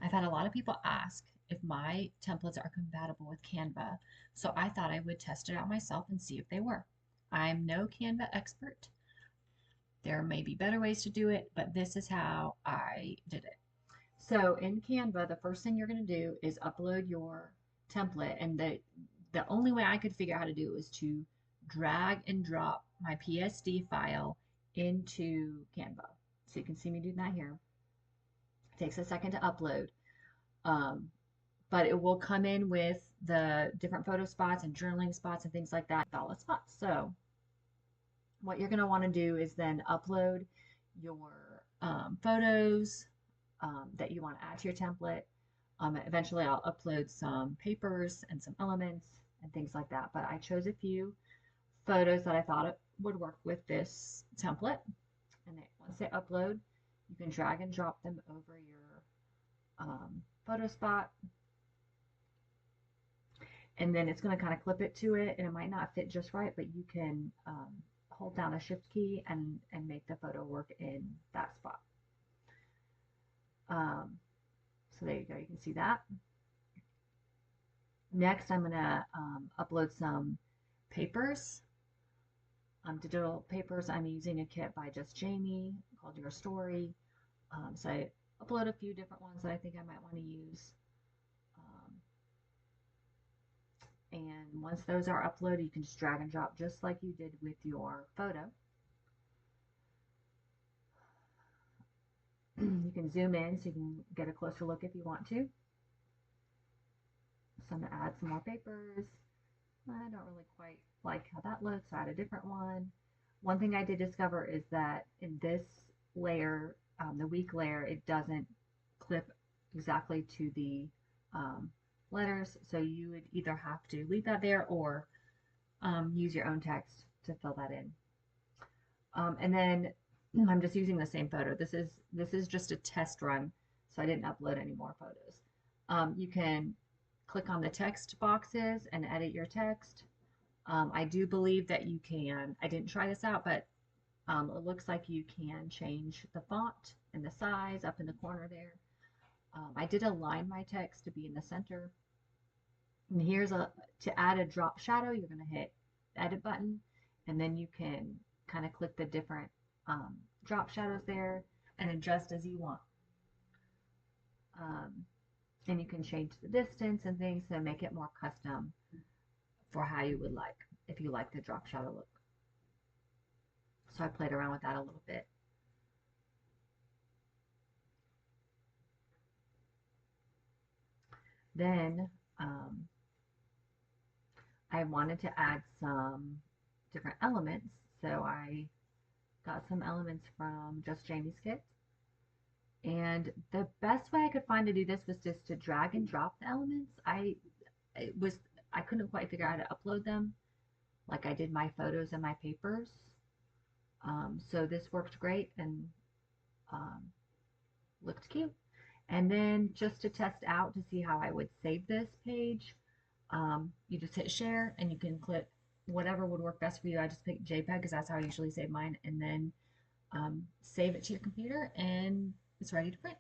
I've had a lot of people ask if my templates are compatible with Canva, so I thought I would test it out myself and see if they were. I'm no Canva expert. There may be better ways to do it, but this is how I did it. So in Canva, the first thing you're going to do is upload your template, and the only way I could figure out how to do it was to drag and drop my PSD file into Canva. So you can see me do that here. It takes a second to upload, um, but it will come in with the different photo spots and journaling spots and things like that, solid spots. So what you're going to want to do is then upload your photos that you want to add to your template. Eventually, I'll upload some papers and some elements and things like that. But I chose a few photos that I thought it would work with this template. And once they upload, you can drag and drop them over your photo spot. And then it's going to kind of clip it to it, and it might not fit just right, but you can hold down a shift key and make the photo work in that spot. So there you go, you can see that. Next, I'm going to upload some papers, digital papers. I'm using a kit by Just Jamiee called Your Story. So I upload a few different ones that I think I might want to use. And once those are uploaded, you can just drag and drop just like you did with your photo. You can zoom in so you can get a closer look if you want to. So I'm going to add some more papers. I don't really quite like how that looks, so I add a different one. One thing I did discover is that in this layer, the weak layer, it doesn't clip exactly to the letters, so you would either have to leave that there or use your own text to fill that in. And then I'm just using the same photo. This is just a test run, so I didn't upload any more photos. You can click on the text boxes and edit your text. I do believe that you can, I didn't try this out, but it looks like you can change the font and the size up in the corner there. I did align my text to be in the center. And here's to add a drop shadow, you're going to hit the edit button, and then you can kind of click the different drop shadows there and adjust as you want. And you can change the distance and things to make it more custom for how you would like, if you like the drop shadow look. So I played around with that a little bit. Then I wanted to add some different elements, so I got some elements from Just Jamie's kit. And the best way I could find to do this was just to drag and drop the elements. I couldn't quite figure out how to upload them like I did my photos and my papers. So this worked great and looked cute. And then just to test out to see how I would save this page, you just hit share and you can click whatever would work best for you. I just picked JPEG because that's how I usually save mine, and then save it to your computer and it's ready to print.